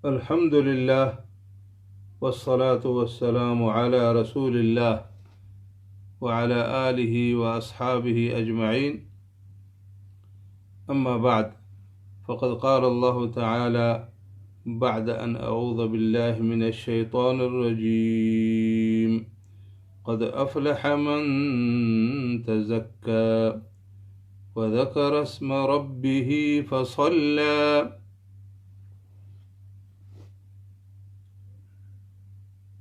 الحمد لله والصلاة والسلام على رسول الله وعلى آله وأصحابه أجمعين. أما بعد، فقد قال الله تعالى بعد أن أعوذ بالله من الشيطان الرجيم: قد أفلح من تزكى وذكر اسم ربه فصلى.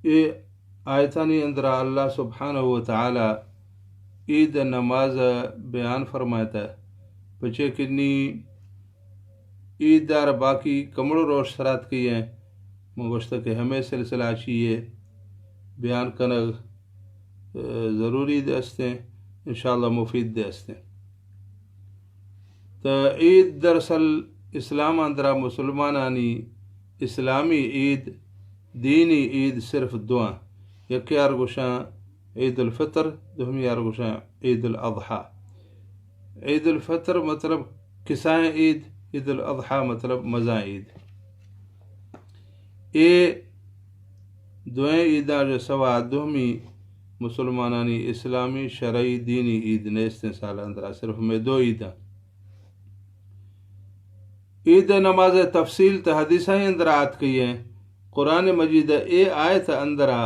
یہ آیتانی اندرا اللہ سبحانہ و تعالی عید نماز بیان فرماتا ہے بچے کنی عید دار باقی کمڑ روش سرات کی ہیں مگوشتا کہ ہمیں سلسلہ چیئے بیان کنگ ضروری دستے ہیں، انشاءاللہ مفید دستے ہیں. تو عید دراصل اسلام اندرا مسلمانانی اسلامی عید دینی عید صرف دعا یک یار گوشاں عید الفطر، دومی یار گوشاں عید الاضحیٰ. عید الفطر مطلب کسائیں عید، عید الاضحیٰ مطلب مزاں عید. یہ دوئیں عیداں جو سوا دومی مسلمانانی اسلامی شرعی دینی عید نیستیں سال اندرا، صرف میں دو عیداں. عید نماز تفصیل تا حدیثیں اندرا آت کی ہیں. قرآن مجید اے آیت اندرا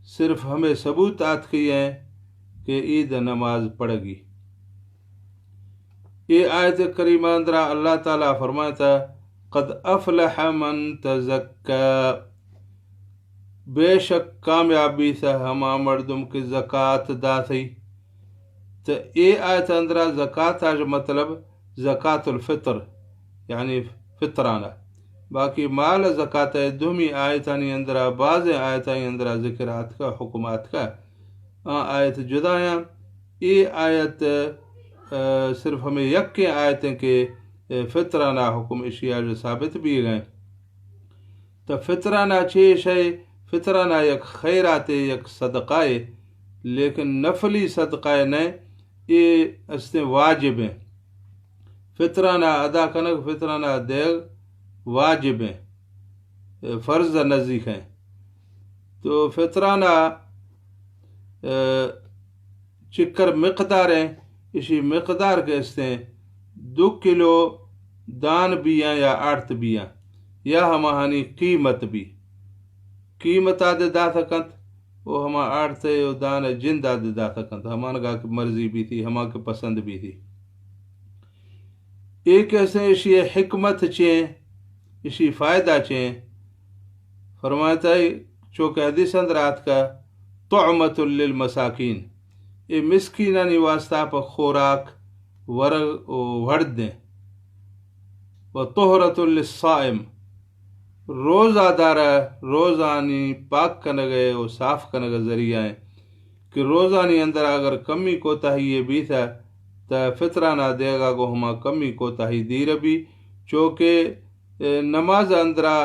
صرف ہمیں ثبوت آت کی ہیں کہ عید نماز پڑھ گی. یہ آیت کریمہ اندرا اللہ تعالیٰ فرماتا قد افلح من تزکا، بے شک کامیابی سے ہما مردم کی زکاة دا تھی. تو یہ آیت اندرا زکاة آج مطلب زکاة الفطر یعنی فطرانہ. باقی مال زکاة دومی آیتانی اندرا بعض آیتانی اندرا ذکرات کا حکمات کا آیت جدا ہیں. یہ آیت صرف ہمیں یک کے آیتیں کہ فطرانہ حکم اشیاء جو ثابت بھی گئے. تو فطرانہ چیش ہے، فطرانہ یک خیرات یک صدقہ ہے، لیکن نفلی صدقہ نہیں، یہ اس واجب ہیں. فطرانہ ادا کنگ فطرانہ دیگ واجب ہیں، فرض نزدیک ہیں. تو فطرانہ چکر مقدار ہیں، اسی مقدار کے استیں 2 کلو دان بیاں یا آڑت بیاں یا ہمانی قیمت بھی قیمت آدھے دا سکنت وہ ہما آڑت دان جند آدھے دا سکنت ہمان گا کی مرضی بھی تھی، ہما کے پسند بھی تھی. ایک ایسے اسی حکمت چیں، اسی فائدہ چیں. فرماتا ہے چونکہ حدیث اندرات کا طعمت للمساکین، یہ مسکینانی واسطہ پا خوراک ورگ ورد دیں. و طہرت للصائم، روزہ دارا روزانی پاک کنگے و صاف کنگے ذریعہ ہیں کہ روزانی اندر اگر کمی کوتاہی یہ بھی تھا تا فطرانہ دے گا کو ہما کمی کوتاہی دیر بھی. چونکہ نماز اندرا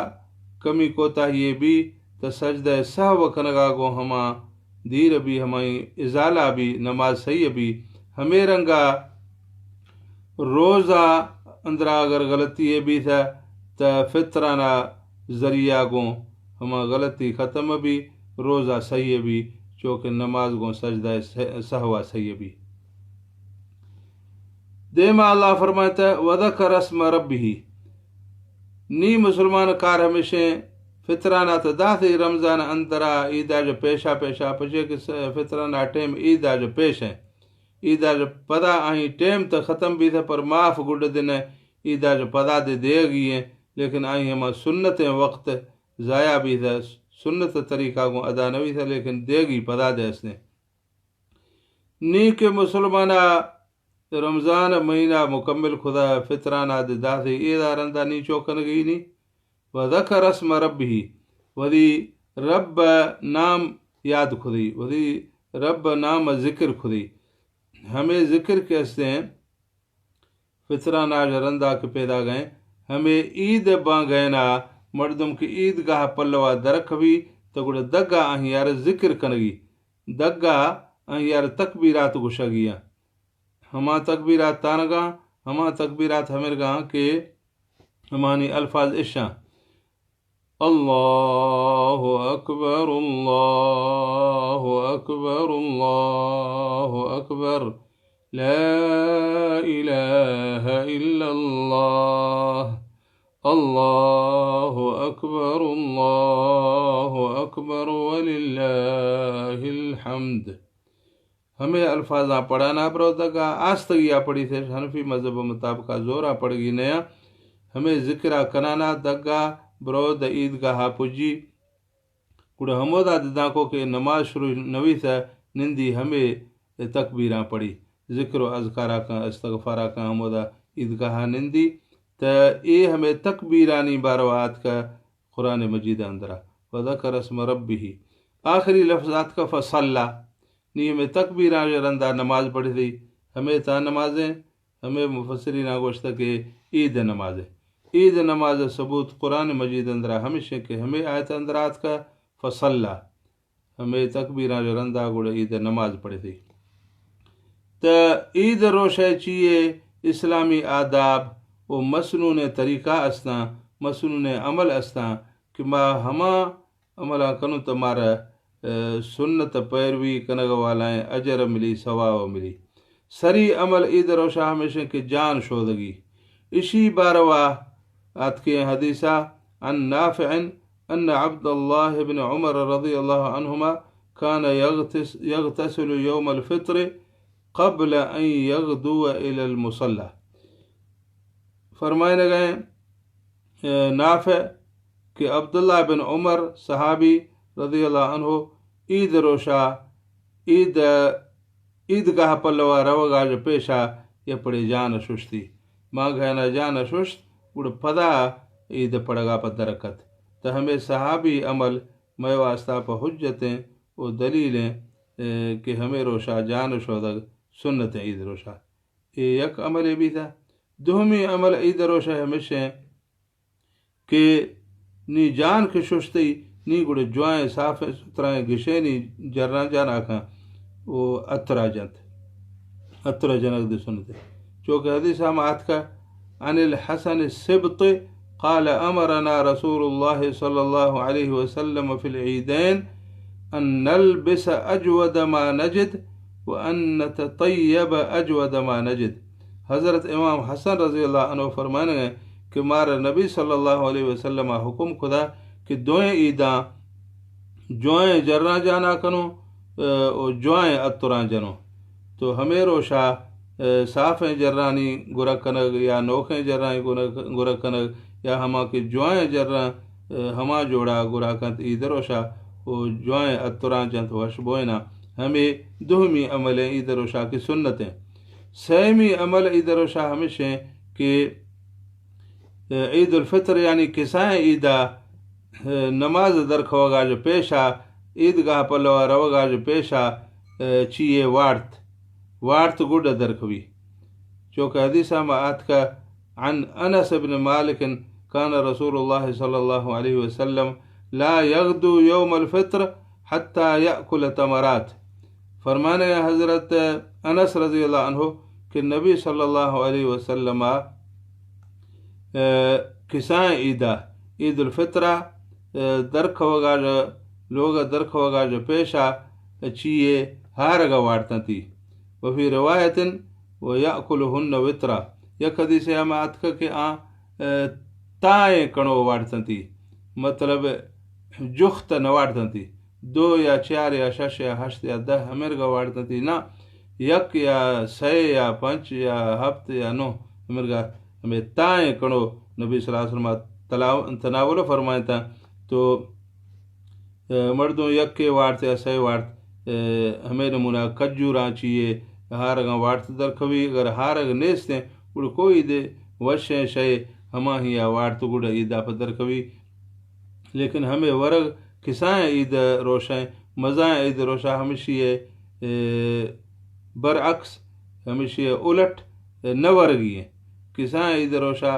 کمی کوتاہی بھی تا سجدہ سہو کنگا کو ہما دیر بھی، ہمیں ازالہ بھی، نماز صحیح بھی. ہمیں رنگا روزہ اندرا اگر غلطی بھی تھا تا فطرانہ ذریعہ کو ہما غلطی ختم بھی، روزہ صحیح بھی، چونکہ نماز کو سجدہ سہوا صحیح بھی. دیما اللہ فرماتا ہے وذکر اسم ربہ، نی مسلمان کار ہمیشہ فطرانہ تدا تھی رمضان اندرا عیدہ جو پیشا پچے کہ فطرانہ ٹیم عیدہ جو پیش ہیں. عیدہ جو پدا آئیں ٹیم تا ختم بھی تھا پر معاف گڑ دن عیدہ جو پدا دے گئی ہیں، لیکن آئیں ہما سنت وقت ضائع بھی تھا، سنت طریقہ کو ادا نوی تھا لیکن دے گی پدا دے اس نے. نی کے مسلمانہ رمضان مہینہ مکمل خدا فطرانہ دا تھی عیدہ رندہ نی چوکن گئی نی. وذکر اسم ربہ، ودی رب نام یاد خودی، ودی رب نام ذکر خودی. ہمیں ذکر کہتے ہیں فطرانہ رندہ کے پیدا گئے. ہمیں عید باں گئے نا مردم کی عید گاہ پلوا درک بھی تو گڑا دگا آہیں یار ذکر کنگی، دگا آہیں یار تکبیرات گشگیاں. ہما تکبیرات تانگاں، ہما تکبیرات ہمیں گاں کہ ہمانی الفاظ اشاں اللہ اکبر اللہ اکبر اللہ اکبر لا الہ الا اللہ اللہ اکبر وللہ الحمد. ہمیں الفاظ پڑھانا پڑو تکا آستگیا پڑی تھے حنفی مذہب مطابق زورا پڑ گی نیا ہمیں ذکرہ کنانا دگا برو د عیدگاہ پجی کڑ ہمودا دداکو کہ نماز شروع نوی تھا نندی ہمیں تکبیراں پڑھی ذکر و اذکارہ کا استغفارہ کا ہمودا عیدگاہ نندی تا اے ہمیں تکبیرانی باروات کا قرآن مجید اندرا وذکر اسم ربہ آخری لفظات کا فصلہ نی ہمیں تکبیران رندہ نماز پڑھی تھی ہمیں تا نمازیں ہمیں مفسرین گوشتا کہ عید نمازیں عید نماز ثبوت قرآن مجید اندرا ہمیشہ کہ ہمیں آیت اندرات کا فصلہ ہمیں تکبیران رندہ گوڑا عید نماز پڑھی تھی. تا عید روشہ چیئے اسلامی آداب و مسنون طریقہ اسنا مسنون عمل اسنا کہ ما ہما عملہ کنو تمہارا سنت پیروی کنگ والائیں اجر ملی ثواب ملی. سری عمل عید روشہ ہمیشہ کہ جان شودگی اسی باروا آت کے حدیثہ عن نافع ان عبد اللہ بن عمر رضی اللہ عنہما كان يغتسل يوم الفطر قبل ان يغدو الى المصلى. فرمائے گئے نافع کہ عبداللہ بن عمر صحابی رضی اللہ عنہ عید روشہ عیدگاہ پلوا روگا جو پیشا یہ پڑے جان ششتی ماں گھنا جان ششت اڑ پدا عید پڑگا پا درکت. تو ہمیں صحابی عمل میں واسطہ پا حجتیں و دلیلیں کہ ہمیں روشہ جان شودگ سنت عید روشہ یہ یک عمل بھی تھا. دومی عمل عید روشہ ہمیشہ کہ نی جان کے ششتی نی گڑے جوائیں صاف سترائیں گشے نی جرنا جانا کھاں وہ اترا جنک دے سنتے چونکہ حدیث ہم آت کا عن الحسن السبط قال امرنا رسول اللہ صلی اللہ علیہ وسلم فی العیدین ان نلبس اجود ما نجد وان نتطیب اجود ما نجد. حضرت امام حسن رضی اللہ عنہ فرمانے ہیں کہ مارا نبی صلی اللہ علیہ وسلم حکم خدا کہ دوئیں عیداں جوائیں جرنا جانا کنو اور جوائیں اتران جنو. تو ہمیں روشہ صافیں جرانی گرہ کنگ یا نوکھیں جرانی گرہ کنگ یا ہما کہ جوائیں جرنا ہما جوڑا گرہ کنت عید روشہ وہ جوائیں اتران جنت وشبوئنا ہمیں دوہمی عمل عید روشہ کی سنتیں. سیمی عمل عید روشہ ہمیشہ کہ عید الفطر یعنی کسائیں عیدہ نماز درکھوگا جو پیشا عیدگاہ پلوا روگا جو پیشا چیئے وارت گوڑ درکھوی چونکہ حدیثہ میں آت کا عن انس بن مالک کان رسول اللہ صلی اللہ علیہ وسلم لا یغدو یوم الفطر حتی یأکل تمرات. فرمانے حضرت انس رضی اللہ عنہ کہ نبی صلی اللہ علیہ وسلم کسائیں عیدہ عید الفطرہ درکھوگا جو لوگ درکھوگا جو پیشا چیئے ہارگا وارتا تھی. وفی روایت وَيَأْكُلُهُنَّ وِطْرًا یک حدیث ہم آت کا کہ تائیں کنو وارتا تھی مطلب جخت نوارتا تھی 2 یا 4 یا 6 یا 8 یا 10 ہمرگا وارتا تھی نا یک یا 6 یا 5 یا 7 یا 9 ہمرگا ہمیں تائیں کنو نبی صلی اللہ علیہ وسلم تناول فرمائے تھا. تو مردوں یک کے وارت یا 6 وارت ہمیں نمونہ کجوراں چیئے ہارگاں وارت درکھوی اگر ہارگ نیستیں اڑ کوئی دے وشیں شے ہما ہی یا وارت گڑ عیدہ پر درکھوی. لیکن ہمیں ورگ کسائیں عید روشیں مزائیں عید روشہ ہمیشہ برعکس ہمیشہ الٹ نہ ورگی ہیں. کسائیں عید روشہ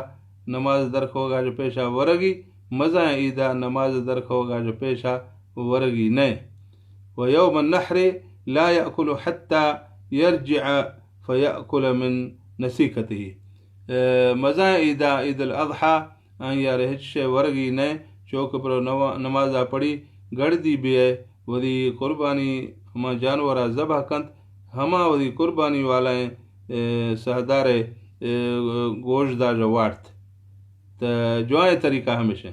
نماز درکھوگا جو پیشہ ورگی مزائیں عیدہ نماز درکھوگا جو پیشہ ورگی نئے. ويوم النحر لا يأكل حتى يرجع فيأكل من نسيكته. مزائیں عید الاضحیٰ یا رہش ورگی نئے چوک پر نمازہ پڑھی گڑ دی بے وری قربانی ہما جانورہ ذبح کنت ہما وری قربانی والائیں سہدار گوشت دا جو وارت تو جوائیں طریقہ ہمیشہ.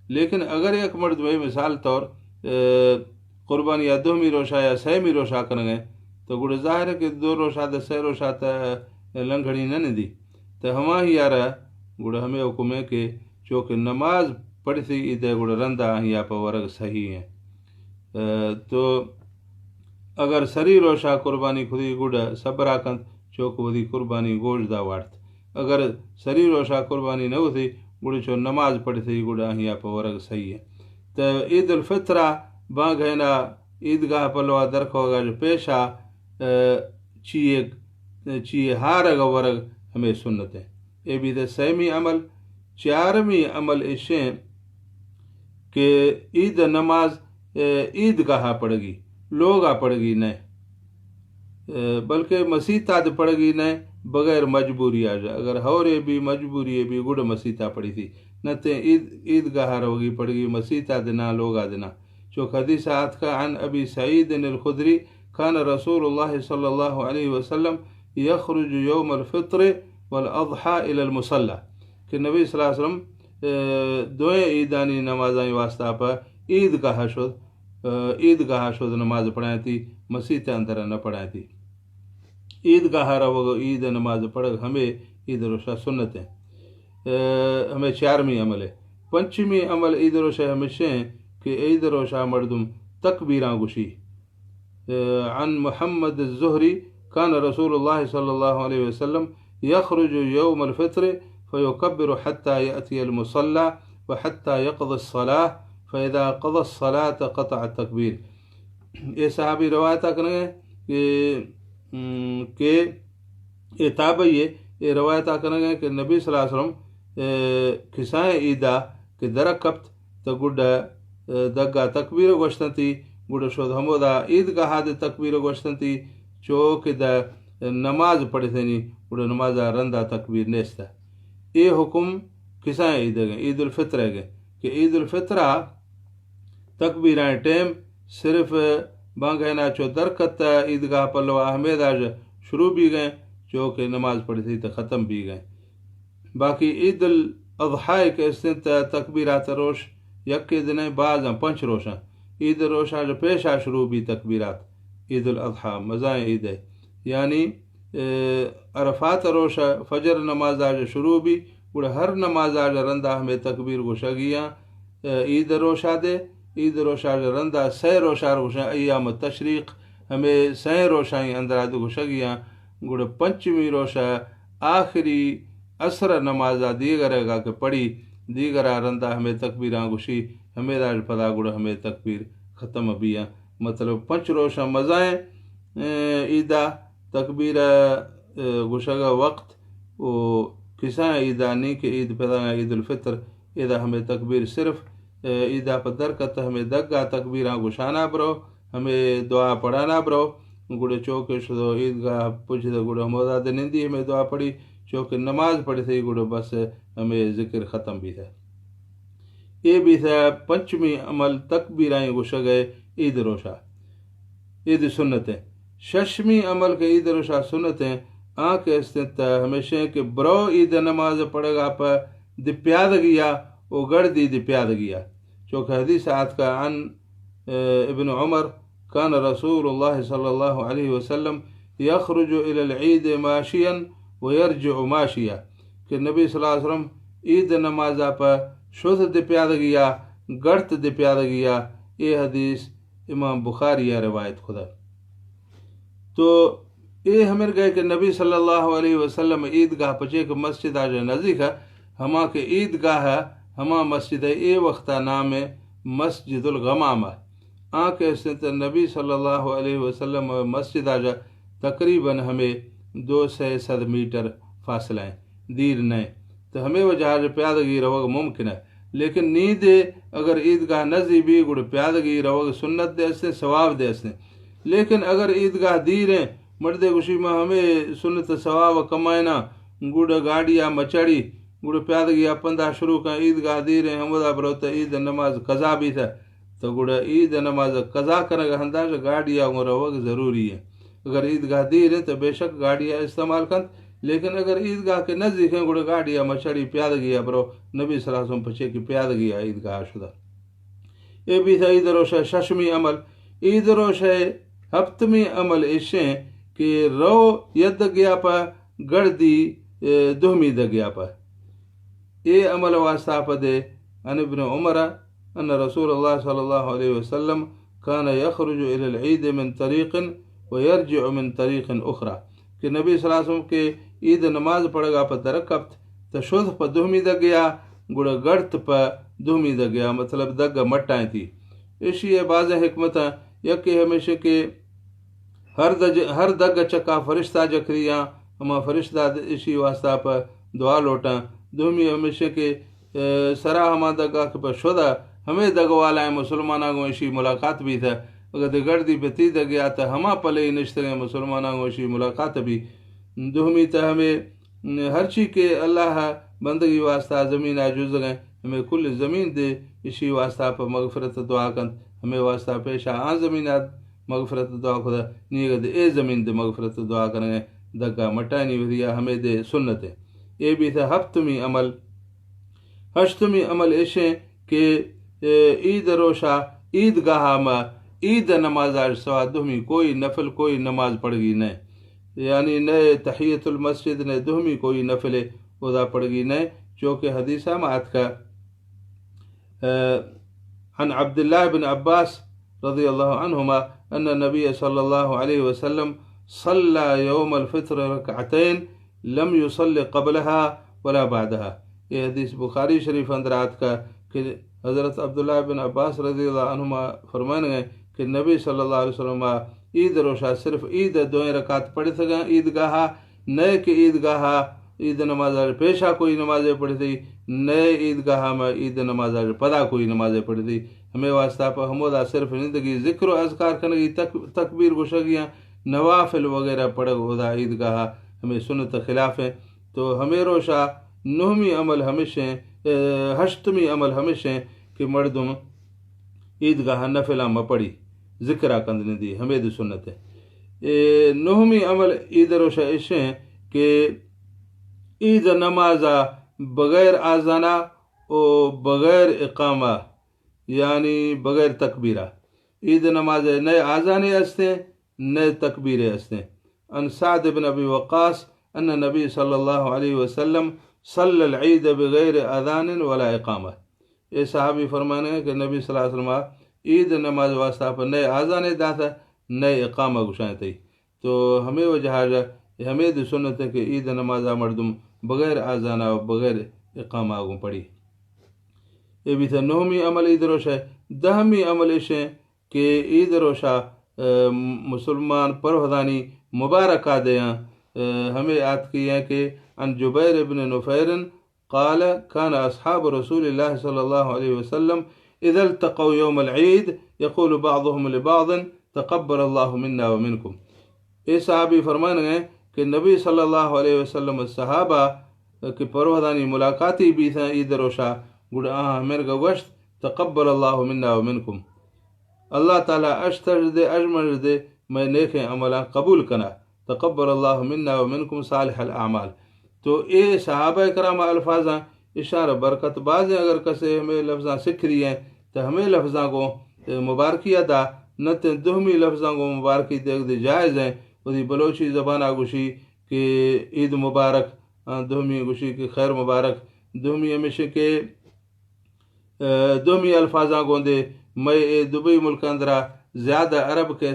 لیکن اگر ایک مرد بھائی مثال طور قربانی یا 2 روشہ یا 6 روشہ کریں گے تو گڑ ظاہر ہے کہ 2 روشہ تو 6 روشہ تو لنگھڑی نہ دی تو ہما ہی یار گڑ ہمیں حکم ہے کہ چونکہ نماز پڑھتی عید گڑ رندہ ہی آپ ورگ صحیح ہیں. تو اگر سری روشہ قربانی خودی گڑ صبرا کند چوک ودی قربانی گوشت دا وارت اگر سری روشہ قربانی نہ ہوتی گڑ چو نماز پڑھتی گڑ ہی آپ ورگ صحیح ہے. تو عید الفطرہ بانگ ہے نا عیدگاہ پلوا درخواگا جو پیشہ چیئے ہارگ ورگ ہمیں سنت ہے. اے بھی دے 6ویں عمل. 4ویں عمل اشیں کہ عید نماز عیدگاہ پڑھ گی لوگا پڑھ گی نہیں بلکہ مسیطہ پڑھ گی نہیں بغیر مجبوری آ جا اگر ہورے بھی مجبوری بھی گڑ مسیطہ پڑھی تھی نہ تے عیدگاہ روگی پڑھ گی مسیطہ دینا لوگا دینا. چونکہ حدیث آت کا عن ابی سعید الخدری کان رسول اللہ صلی اللہ علیہ وسلم یخرج یوم الفطر والاضحى الى المصلى کہ نبی صلی اللہ علیہ وسلم دوئیں عیدانی نمازیں واسطہ پر عیدگاہ شد نماز پڑھائیں تھی مسیطہ اندر نہ پڑھائیں تھی. عیدگاہ رو عید نماز پڑھ ہمیں عید روشہ سنت ہے. ہمیں 4ویں عمل ہے. 5ویں عمل عید روشہ ہمیشہ کہ عید روشہ مردم تکبیراں گوشی. عن محمد الزہری کان رسول اللہ صلی اللہ علیہ وسلم یخرج یوم الفطر فیکبر حتی یأتی المصلی وحتی یقضی الصلاة فاذا قضى الصلاة قطع التکبیر. یہ صحابی روایتہ کریں کہ یہ تابعی یہ روایتہ کریں کہ نبی صلی اللہ علیہ وسلم کسائیں عیدہ کہ درکبت تو گڈ دگا تکبیر گوشتنتی گڈ شد ہمودا عیدگاہ دے تکبیر گوشتنتی چوک دا نماز پڑھے تھینی گڈ نماز رندہ تکبیر نیستا. یہ حکم کسائیں عید گئے عید الفطر ہے گئے کہ عید الفطرہ تکبیرائیں ٹیم صرف بانگینا چو درکت عیدگاہ پلو احمد آج شروع بھی گئے چونکہ نماز پڑھی تھی تو ختم بھی گئے. باقی عید الاضحی کے استنت تکبیرات روش یک دن بعض 5 روشاں عید روشہ جو پیشہ شروع بھی تکبیرات عید الاضحی مزائیں عید ہے یعنی عرفات روشہ فجر نماز آج شروع بھی اور ہر نماز آج رندہ ہمیں تکبیر گوشگیاں عید روشہ دے عید روشہ رندہ 6 روشہ روشہ ایام تشریق ہمیں 6 روشائیں اندر گوشگیاں گڑ 5ویں روشہ آخری عصر نمازہ دیگر گا کہ پڑھی دیگرہ رندہ ہمیں تکبیراں گوشی ہمیں داج پدا گڑ ہمیں تکبیر ختم بیاں مطلب 5 روشہ مزائیں عیدہ تکبیر گوشگا وقت وہ کساں عیدہ نہیں کہ عید پیدا عید الفطر عیدہ ہمیں تکبیر صرف عیدہ پر درکت ہمیں دگا تکبیراں گوشانا برو ہمیں دعا پڑھانا برو گڑے چوکے شدو عیدگاہ پوچھ دو گڑے ہمودا دنندی ہمیں دعا پڑھی چوکے نماز پڑھی تھی گڑے بس ہمیں ذکر ختم بھی تھا. یہ بھی تھا 5ویں عمل تکبیرائیں گوشگے عید روشہ عید سنت ہے. 6ویں عمل کے عید روشہ سنت ہیں آنکھ استنت ہمیشہ کہ برو عید نماز پڑھے گا پا دپیاد گیا وہ گڑ دی دپیاد گیا چونکہ حدیث آت کا عن ابن عمر کان رسول اللہ صلی اللہ علیہ وسلم یخرج الى العید ماشیا ویرجع ماشیا کہ نبی صلی اللہ علیہ وسلم عید نمازہ پا شد دپیاد گیا گڑت دپیاد گیا. یہ حدیث امام بخاری یا روایت خدا. تو یہ ہمیں گئے کہ نبی صلی اللہ علیہ وسلم عیدگاہ پچے کہ مسجد آج نزدیک ہے ہما کہ عیدگاہ ہما مسجد ہے یہ وقتہ نام ہے مسجد الغمامہ. آنکھ استنت نبی صلی اللہ علیہ وسلم مسجد آج تقریباً ہمیں 200 میٹر فاصلہ ہیں دیر نہیں تو ہمیں وہ جہاز پیادگی روگ ممکن ہے. لیکن نیند اگر عیدگاہ نزدی بھی گڑ پیادگی روگ سنت دے سے ثواب دے سے. لیکن اگر عیدگاہ دیر ہیں مرد گوشی میں ہمیں سنت ثواب کمائنا گڑ گاڑیاں مچڑی گڑ پیاد گیا پندہ شروع کا عید گاہ دیر ہمدا بروتا عید نماز قضا بھی تھا تو گڑ عید نماز قضا کرنے کا انداز گاڑیاں روگ ضروری ہے. اگر عید گاہ دیر ہے تو بے شک گاڑیاں استعمال کن، لیکن اگر عید گاہ کے نزدیک ہیں گڑ گاڑیاں مچھڑی پیاد گیا برو نبی صلی اللہ علیہ وسلم پچھے کی پیاد گیا عید گاہ شدہ. یہ بھی تھا عید روش ششمی عمل. عید روش ہفتمی عمل اشیں کہ رو ید گیا پا گردی دہمی د گیا پا. یہ عمل واسطہ پدے عن ابن عمر ان رسول اللہ صلی اللہ علیہ وسلم کان یخرج الی العید من طریق ویرجع من طریق اخرى کہ نبی صلی اللہ علیہ وسلم کے عید نماز پڑھ گا پا درکبت تا شدھ پا دہمی د گیا گڑا گڑت پا دہمی د گیا مطلب دگا مٹائیں تھی. اسی بعض حکمتاں یکی ہمیشہ کہ ہر دگ چکا فرشتہ جکریاں ہما فرشتہ اسی واسطہ پا دعا لوٹاں. دومی ہمیشہ کہ سرا ہما دگا کہ پا شدہ ہمیں دگ والا ہے مسلمانہ کو اسی ملاقات بھی تھا. اگر دگردی پہ تی دگ گیا تا ہما پلے نشتگے مسلمانہ کو اسی ملاقات بھی. دومی تا ہمیں ہر چیز کے اللہ بندگی واسطہ زمین آجوز گئے ہمیں کل زمین دے اسی واسطہ پا مغفرت دعا کن ہمیں واسطہ پیشہ آن زمینات مغفرت دعا خدا نیگا دے اے زمین دے مغفرت دعا کرنے دگا مٹانی ودیا ہمیں دے سنت ہے. یہ بھی تھا ہفتمی عمل. ہشتمی عمل ایشیں کہ عید روشا عید گاہ ما عید نماز سوا دہمی کوئی نفل کوئی نماز پڑھ گی نہیں، یعنی نئے تحیت المسجد نے دہمی کوئی نفل ادا پڑھ گی نہیں. چونکہ حدیثہ مات کا عن عبداللہ بن عباس رضی اللہ عنہما ان نبی صلی اللہ علیہ وسلم صلی یوم الفطر رکعتین لم يصلی قبلها ولا بعدها. یہ حدیث بخاری شریف اندرات کا کہ حضرت عبداللہ بن عباس رضی اللہ عنہما فرمائیں گے کہ نبی صلی اللہ علیہ وسلم عید روشا صرف عید دوئیں رکعت پڑھ سکیں عید گاہا نئے کہ عید گاہا عید نماز پیشہ کوئی نمازیں پڑھی تھی نئے عید گاہ میں عید نماز پدا کوئی نمازیں پڑھی تھی. ہمیں واسطہ پہ ہمودا صرف زندگی ذکر و اذکار کرنے کی تکبیر گشگیاں نوافل وغیرہ پڑھ ہودا عید گاہ ہمیں سنت خلاف ہیں. تو ہمیں روشا نہمی عمل ہمیشہ ہشتمی عمل ہمیشہ کہ مردم عید گاہ نفلہ میں پڑھی ذکرہ کندن دی ہمیں دی سنت ہے. نہمی عمل عید روشا ایشیں کہ عید نمازہ بغیر آزانہ و بغیر اقامہ یعنی بغیر تکبیرہ. عید نماز نئے آزانے ہستے نئے تکبیریں ہستے. ان سعد بن ابی وقاص ان نبی صلی اللہ علیہ وسلم صلی العید بغیر اذان ولا اقامہ. یہ صحابی فرمانے ہیں کہ نبی صلی اللہ علیہ وسلم عید نماز واسطہ پر نئے آزانے داتا نئے اقامہ گشائیں تھی. تو ہمیں وجہ ہمیں دی سنت ہے کہ عید نمازہ مردم بغیر آزانہ و بغیر اقامہ آگوں پڑھی. یہ بھی تھا نہمی عمل عید روشہ ہے. دہمی عمل ایشیں کہ عید روشہ مسلمان پروہدانی مبارکہ دیاں ہمیں آت کی ہیں کہ ان جبیر ابن نفیر قال كان اصحاب رسول اللہ صلی اللہ علیہ وسلم اذا التقوا يوم العید يقول بعضهم لبعض تقبل اللہ منا ومنکم. یہ صحابی فرمان گئے کہ نبی صلی اللہ علیہ وسلم صحابہ کہ پروہدانی ملاقاتی بھی تھا عید روشہ گڑ ہمیں کا گوشت تقبل اللہ منا ومنکم اللہ تعالیٰ اشتر دے اجمل دے میں نیک عملہ قبول کنا تقبل اللہ منا ومنکم صالح الاعمال. تو اے صحابہ کرام الفاظاں اشارہ برکت بعض اگر کسے ہمیں لفظاں سکھ رہی ہیں تو ہمیں لفظاں کو مبارکی ادا نہ دہمی لفظاں کو مبارکی دے جائز ہیں. وہی بلوچی زبانہ گوشی کہ عید مبارک دہمی گوشی کہ خیر مبارک دہمی ہمیشہ کہ دہمی الفاظاں کو دے میں دبئی ملک اندرہ زیادہ عرب کے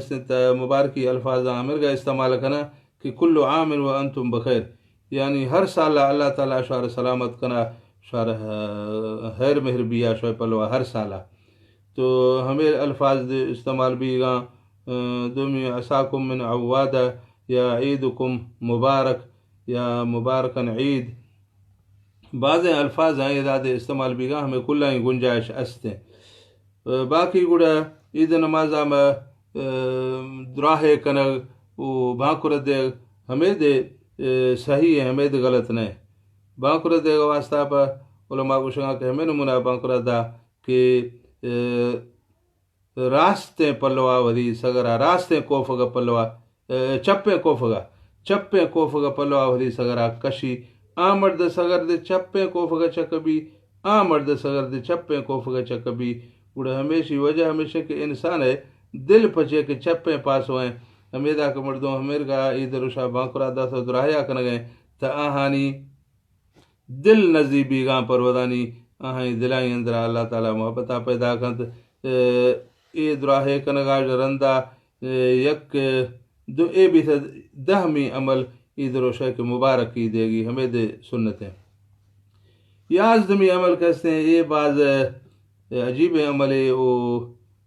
مبارکی الفاظاں مرگا استعمال کرنا کہ کل عام و انتم بخیر یعنی ہر سال اللہ تعالیٰ شعر سلامت کنا شعر خیر مہر بیا شعر پلوہ ہر سالہ. تو ہمیں الفاظ استعمال بھی گاں دومی عساکم من عوادہ یا عیدکم مبارک یا مبارکن عید بعض الفاظ ہیں اداد استعمال بھی گاں ہمیں کلہ ہی گنجائش استے. باقی گوڑا عید نمازہ میں دراہے کنگ و بھانکر دے ہمیں دے صحیح ہے ہمیں دے غلط نہیں. بانکرت دے واسطہ پا علماء کو شنگا کہ ہمیں نمونہ بانکرت دا کہ راستے پلوا ودی سگرا راستے کوفگا پلوا چپے کوفگا پلوا ودی سگرا کشی آمرد سگر دے چپے کوفگا چکبی آمرد سگر دے چپے کوفگا چکبی گوڑا وجہ ہمیشہ کہ انسان ہے دل پچے کہ چپے پاس ہوئیں ہمیدہ کہ مردوں ہمیر کا عید روشا بانکرا دا سا دراہیا کن گئے تا آہانی دل نزیبی گاں پر ودانی آہانی دلائی اندرا اللہ تعالیٰ محبتہ پیدا کنت عید راہے کنگا رندہ یک دو اے بھی تھا دہمی عمل عید روشا کے مبارک کی دے گی ہمیں دے سنتیں یازدمی عمل کہتے ہیں یہ بعض عجیب عمل ہے وہ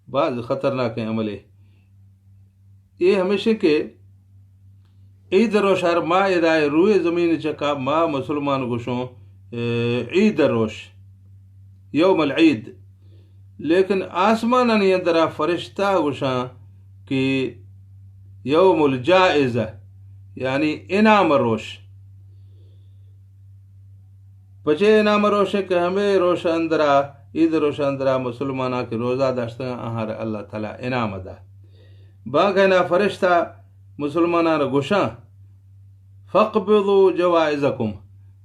بعض خطرناک عمل ہے یہ ہمیشہ کہ عید روش ہر ماہ ادائے روئے زمین چکا ماہ مسلمان گوشوں عید روش یوم العید لیکن آسمان انی اندرا فرشتہ گوشاں کہ یوم الجائزہ یعنی انعام روش پچے انعام روش ہے کہ ہمیں روش اندرا عید روش اندرا مسلمانہ کے روزہ داشتہ آہار اللہ تعالیٰ انعام دا باغینا فرشتہ مسلمانہ گوشاں فقبضوا جوائزکم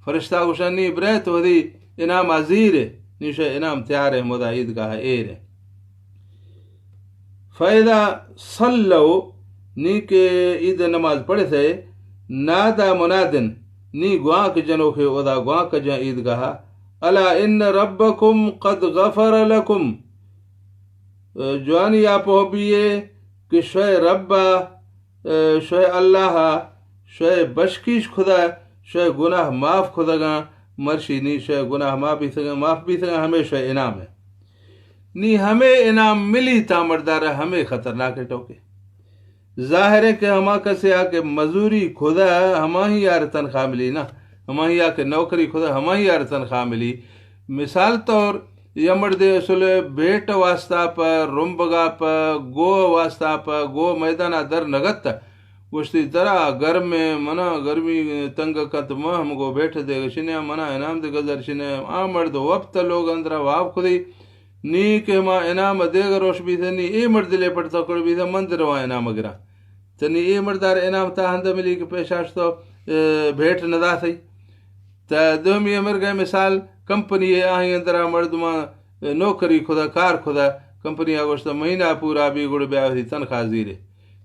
فرشتہ گوشاں نی بریت ودی انعام عزیر نیشہ انعام تیار ہے مدہ عیدگاہ ایر ہے فَإِذَا صَلَّوْا نی کے عید نماز پڑھے تھے نادا منادن نی گواں کے جنو کے ادا گواں کا جن عیدگاہ الا ان ربکم قد غفر لکم جوانی آپ ہو بیئے کہ شوئے ربا شوئے اللہ شوئے بشکیش خدا شوئے گناہ معاف خدا گا مرشی نی شوئے گناہ معاف بھی سگا ہمیں شوئے انعام ہے نی ہمیں انعام ملی تا مردارہ ہمیں خطرناک ٹوکے ظاہر ہے کہ ہما کسے آکے مزوری خدا ہما ہی یار تنخواہ ملی نا ہما ہی آکے نوکری خدا ہما ہی یار تنخواہ ملی مثال طور یمر دے اصول بیٹ واسطہ پا رنبگا پا گو واسطہ پا گو میدانہ در نگت گوشتی درہ گرم میں منا گرمی تنگ کت مہم گو بیٹھ دے گا شنیا منا انعام دے گزر شنیا آمرد وقت لوگ اندرہ واپ خودی نی کہ ما انعام دے گا روش بھی تھا نی اے مرد لے پڑتا کڑ بھی تھا مندر وہاں انعام گرا تو نی اے مردار انعام تا ہندہ ملی کہ پیشاش تو بھیٹ ندا تھی تا دومی امر گئے مثال کمپنی ہے آہیں اندرہ مردمہ نوکری خدا کار خدا کمپنی آگوشتا مہینہ پورا بھی گڑ بیا ہوئی تنخواہ زیرے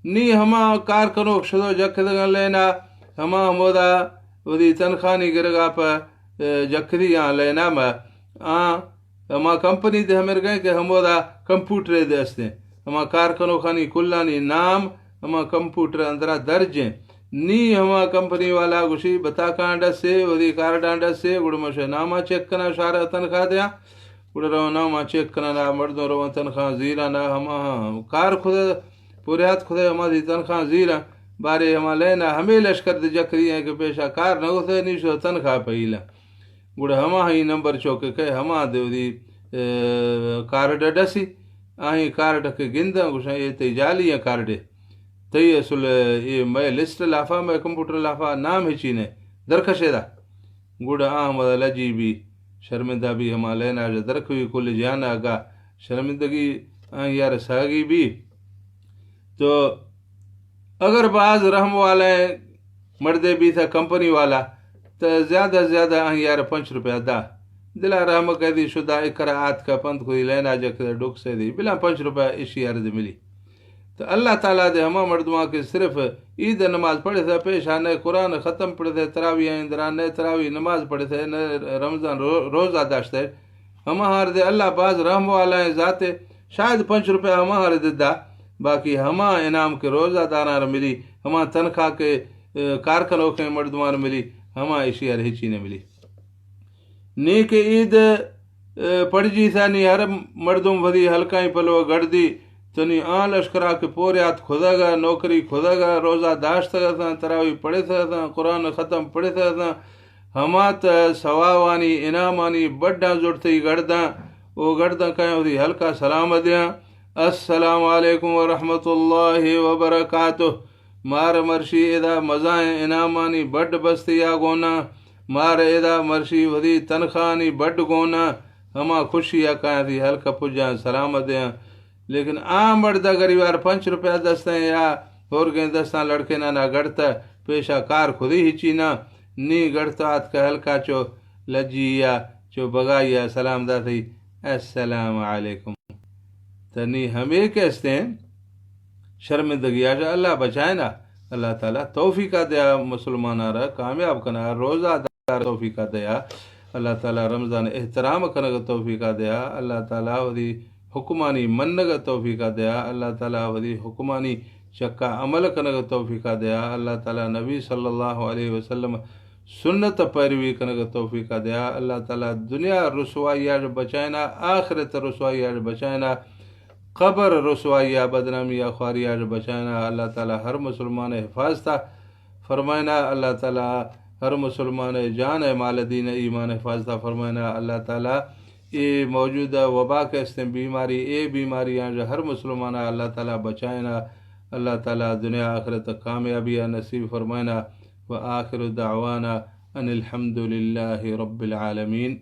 نی ہما کار کنوک شدو جک دگا لینا ہما مودا ودی تنخواہ نی گرگا پا جک دی آن لینا ما ہما کمپنی دے ہمر گئے کہ ہمودا کمپیوٹر دے استے ہما کار کنوکانی کلانی نام ہما کمپیوٹر اندرہ درجیں نی ہما کمپنی والا گوشی بتا کانڈا سے ودی کار ڈانڈا سے گڑ مشہ نامہ چیک کنا شارع تنخواہ دیا گڑ رو نامہ چیک کنا نا مردوں رو تنخواہ زیرہ نا ہما کار خدا پوریات خدا ہما دی تنخواہ زیرہ بارے ہما لینا ہمیں لشکر دے جکری ہیں کہ پیشہ کار نہ ہوتے نیشو تنخواہ پہیلا گڑ ہما ہی نمبر چوکے کہ ہما دے دی کارڈ ڈسی آہیں کارڈ کے گندہ گوشاں یہ تی جالی ہیں کارڈے تی اصل یہ میں لسٹ لافا میں کمپیوٹر لافا نام ہی چینے درکشے دا گوڑا آہمد لجی بھی شرمندہ بھی ہما لینا درکوی کل جانا گا شرمندگی آہیں یار ساگی بھی تو اگر بعض رحم والے مردے بھی تھا کمپنی والا تو زیادہ زیادہ آہیں یار 5 روپیہ دا دلا رحم قیدی شدہ اقراعات کا پند کوئی لینا جک ڈوک سے دی بلا 5 روپیہ اشی عرض ملی تو اللہ تعالیٰ دے ہما مردماں کے صرف عید نماز پڑھے تھے پیش آنے قرآن ختم پڑھے تھے تراویح اندران نے تراویح نماز پڑھے تھے رمضان روزہ داشتے ہما ہار دے اللہ باز رحم والا ہے ذاتے شاید 5 روپیہ ہما ہار دے دا باقی ہما انعام کے روزہ داران ملی ہما تنخواہ کے کارکنوں کے مردمان ملی ہما اشیاء رہچی نے ملی نیک عید پڑھ جی تھا نی ہر مردم ودی ہلکائیں پلو گڑ دی تو نی آن لشکرہ کے پوریات خدا گا نوکری خدا گا روزہ داشت تھا تراویح پڑھے تھا قرآن ختم پڑھے تھا ہما تا سواوانی انعامانی بڑا زورتی گرداں وہ گرداں کہیں ودی ہلکا سلام دیاں السلام علیکم ورحمت اللہ وبرکاتہ مار مرشی ادا مزائیں انعامانی بڑ بستی آگونا مارے ادا مرشی ودی تنخواہی بڈ گونا ہما خوشی کہیں تھی ہلکا پجاں سلامت ہیں لیکن عام بڑھتا غریبار 5 روپیہ دستیں یا اور گئیں دستاں لڑکے نہ گڑتا پیشہ کار خود ہی چینا نی گڑتا آت کا ہلکا چو لجی یا چو بگائی سلام دا تھی السلام علیکم تنی ہمیں کہتے ہیں شرمندگی آجا اللہ بچائے نا اللہ تعالیٰ توفیقہ دیا مسلمان رہا کامیاب کنا روزہ دار توفیقہ دیا اللہ تعالیٰ رمضان احترام کنگ توفیقہ دیا اللہ تعالیٰ ودی حکمانی منگ توفیقہ دیا اللہ تعالیٰ ودی حکمانی چکا عمل کنگ توفیقہ دیا اللہ تعالیٰ نبی صلی اللہ علیہ وسلم سنت پیروی کنگ توفیقہ دیا اللہ تعالیٰ دنیا رسوائی آج بچائنا آخرت رسوائی آج بچائنا قبر رسوائی بدنامی خواری آج بچائنا اللہ تعالیٰ ہر مسلمان حفاظتہ فرمائنا اللہ تعالیٰ ہر مسلمان جان مال دین ایمان حفاظتہ فرمائنا اللہ تعالیٰ یہ موجودہ وبا کے استیں بیماری بیماری آج ہر مسلمان اللہ تعالیٰ بچائنا اللہ تعالیٰ دنیا آخرت کامیابی نصیب فرمائنا وآخر دعوانا ان الحمد للہ رب العالمین.